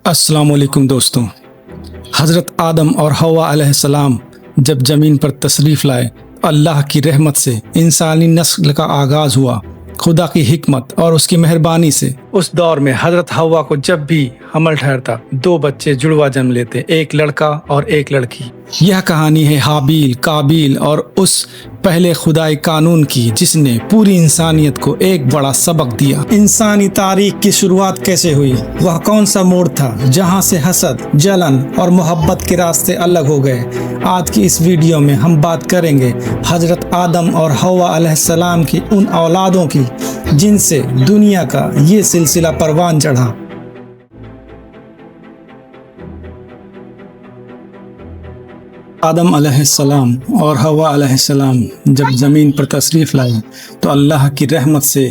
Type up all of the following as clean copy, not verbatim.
अस्सलाम वालेकुम दोस्तों। हज़रत आदम और हवा अलैहिस्सलाम जब ज़मीन पर तशरीफ़ लाए, अल्लाह की रहमत से इंसानी नस्ल का आगाज़ हुआ। खुदा की हिकमत और उसकी मेहरबानी से उस दौर में हज़रत हवा को जब भी हमल ठहरता, दो बच्चे जुड़वा जन्म लेते, एक लड़का और एक लड़की। यह कहानी है हाबील, काबिल और उस पहले खुदाई कानून की जिसने पूरी इंसानियत को एक बड़ा सबक दिया। इंसानी तारीख की शुरुआत कैसे हुई, वह कौन सा मोड़ था जहां से हसद, जलन और मोहब्बत के रास्ते अलग हो गए। आज की इस वीडियो में हम बात करेंगे हजरत आदम और हवा अलैहिस्सलाम की उन औलादों की जिनसे दुनिया का ये सिलसिला परवान चढ़ा। आदम अलैहिस्सलाम और हवा अलैहिस्सलाम जब ज़मीन पर तशरीफ़ लाए तो अल्लाह की रहमत से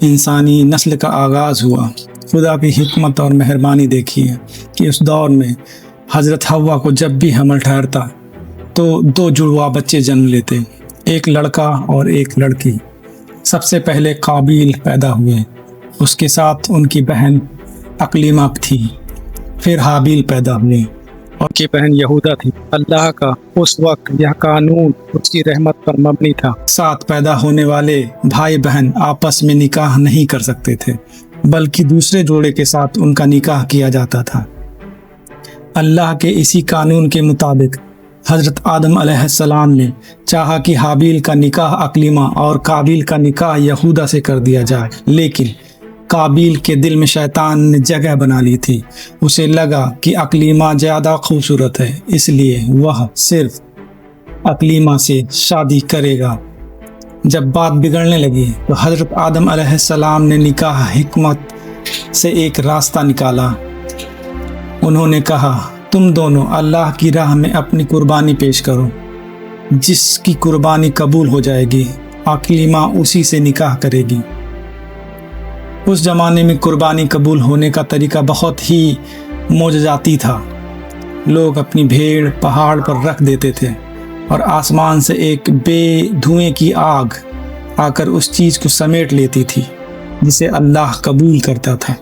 इंसानी नस्ल का आगाज़ हुआ। खुदा की हिकमत और मेहरबानी देखिए कि उस दौर में हज़रत हवा को जब भी हमल ठहरता तो दो जुड़वा बच्चे जन्म लेते, एक लड़का और एक लड़की। सबसे पहले काबिल पैदा हुए, उसके साथ उनकी बहन अकलीमा थी। फिर हाबील पैदा हुए और उनकी बहन यहूदा थी। अल्लाह का उस वक्त यह कानून उसकी रहमत पर मबनी था। साथ पैदा होने वाले भाई बहन आपस में निकाह नहीं कर सकते थे, बल्कि दूसरे जोड़े के साथ उनका निकाह किया जाता था। अल्लाह के इसी कानून के मुताबिक हज़रत आदम अलैहिस्सलाम ने चाहा कि हाबील का निकाह अकलीमा और काबिल का निकाह यहूदा से कर दिया जाए, लेकिन काबिल के दिल में शैतान ने जगह बना ली थी। उसे लगा कि अकलीमा ज़्यादा खूबसूरत है, इसलिए वह सिर्फ अकलीमा से शादी करेगा। जब बात बिगड़ने लगी तो हज़रत आदम अलैहिस्सलाम ने निकाह हिकमत से एक रास्ता निकाला। उन्होंने कहा, तुम दोनों अल्लाह की राह में अपनी कुर्बानी पेश करो, जिसकी कुर्बानी कबूल हो जाएगी अकलीमा उसी से निकाह करेगी। उस ज़माने में कुर्बानी कबूल होने का तरीका बहुत ही मोजज़ाती था। लोग अपनी भेड़ पहाड़ पर रख देते थे और आसमान से एक धुएं की आग आकर उस चीज़ को समेट लेती थी जिसे अल्लाह कबूल करता था।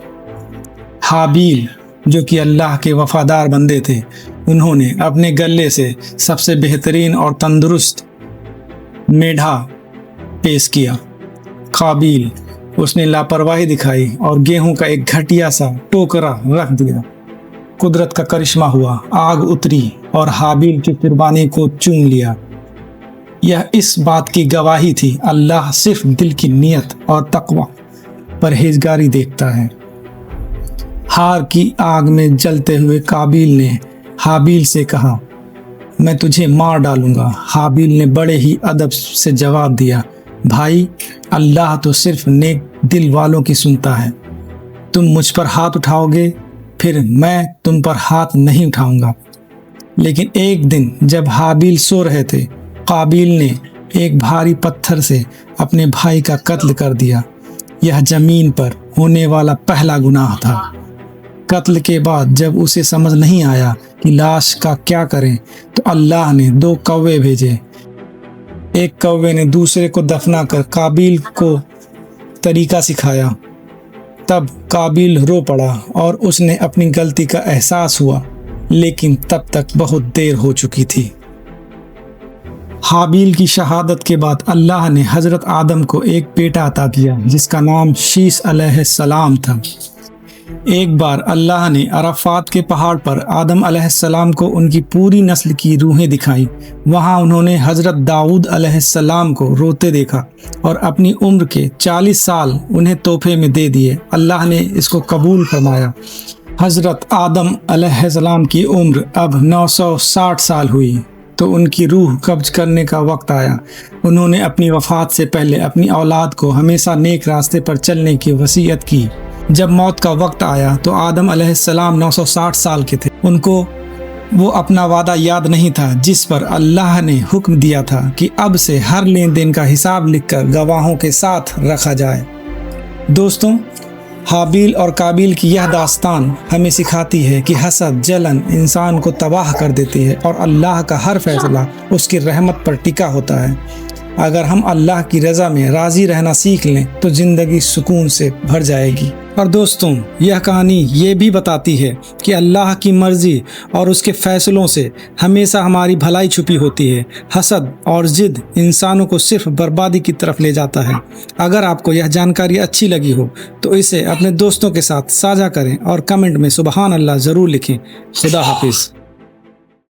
हाबील जो कि अल्लाह के वफादार बंदे थे, उन्होंने अपने गले से सबसे बेहतरीन और तंदुरुस्त मेढ़ा पेश किया। काबिल उसने लापरवाही दिखाई और गेहूं का एक घटिया सा टोकरा रख दिया। कुदरत का करिश्मा हुआ, आग उतरी और हाबील की कुर्बानी को चूम लिया। यह इस बात की गवाही थी, अल्लाह सिर्फ दिल की नियत और तकवा परहेजगारी देखता है। हार की आग में जलते हुए काबिल ने हाबील से कहा, मैं तुझे मार डालूंगा। हाबील ने बड़े ही अदब से जवाब दिया, भाई, अल्लाह तो सिर्फ नेक दिल वालों की सुनता है। तुम मुझ पर हाथ उठाओगे, फिर मैं तुम पर हाथ नहीं उठाऊंगा। लेकिन एक दिन जब हाबील सो रहे थे, काबिल ने एक भारी पत्थर से अपने भाई का कत्ल कर दिया। यह जमीन पर होने वाला पहला गुनाह था। कत्ल के बाद जब उसे समझ नहीं आया कि लाश का क्या करें, तो अल्लाह ने दो कौवे भेजे। एक कौवे ने दूसरे को दफना कर काबिल को तरीका सिखाया। तब काबिल रो पड़ा और उसने अपनी गलती का एहसास हुआ, लेकिन तब तक बहुत देर हो चुकी थी। हाबील की शहादत के बाद अल्लाह ने हज़रत आदम को एक बेटा अता किया जिसका नाम शीस अलैहिस्सलाम था। एक बार अल्लाह ने अराफात के पहाड़ पर आदम अलैहिस्सलाम को उनकी पूरी नस्ल की रूहें दिखाई। वहाँ उन्होंने हज़रत दाऊद अलैहिस्सलाम को रोते देखा और अपनी उम्र के 40 साल उन्हें तोहफे में दे दिए। अल्लाह ने इसको कबूल फरमाया। हज़रत आदम अलैहिस्सलाम की उम्र अब 960 साल हुई तो उनकी रूह कब्ज करने का वक्त आया। उन्होंने अपनी वफ़ात से पहले अपनी औलाद को हमेशा नेक रास्ते पर चलने की वसीयत की। जब मौत का वक्त आया तो आदम अलैहिस्सलाम 960 साल के थे। उनको वो अपना वादा याद नहीं था जिस पर अल्लाह ने हुक्म दिया था कि अब से हर लेन देन का हिसाब लिखकर गवाहों के साथ रखा जाए। दोस्तों, हाबील और काबिल की यह दास्तान हमें सिखाती है कि हसद, जलन इंसान को तबाह कर देती है और अल्लाह का हर फैसला उसकी रहमत पर टिका होता है। اگر ہم اللہ کی رضا میں راضی رہنا سیکھ لیں تو زندگی سکون سے بھر جائے گی۔ اور دوستوں، یہ کہانی یہ بھی بتاتی ہے کہ اللہ کی مرضی اور اس کے فیصلوں سے ہمیشہ ہماری بھلائی چھپی ہوتی ہے۔ حسد اور ضد انسانوں کو صرف بربادی کی طرف لے جاتا ہے۔ اگر آپ کو یہ جانکاری اچھی لگی ہو تو اسے اپنے دوستوں کے ساتھ ساجھا کریں اور کمنٹ میں سبحان اللہ ضرور لکھیں۔ خدا حافظ۔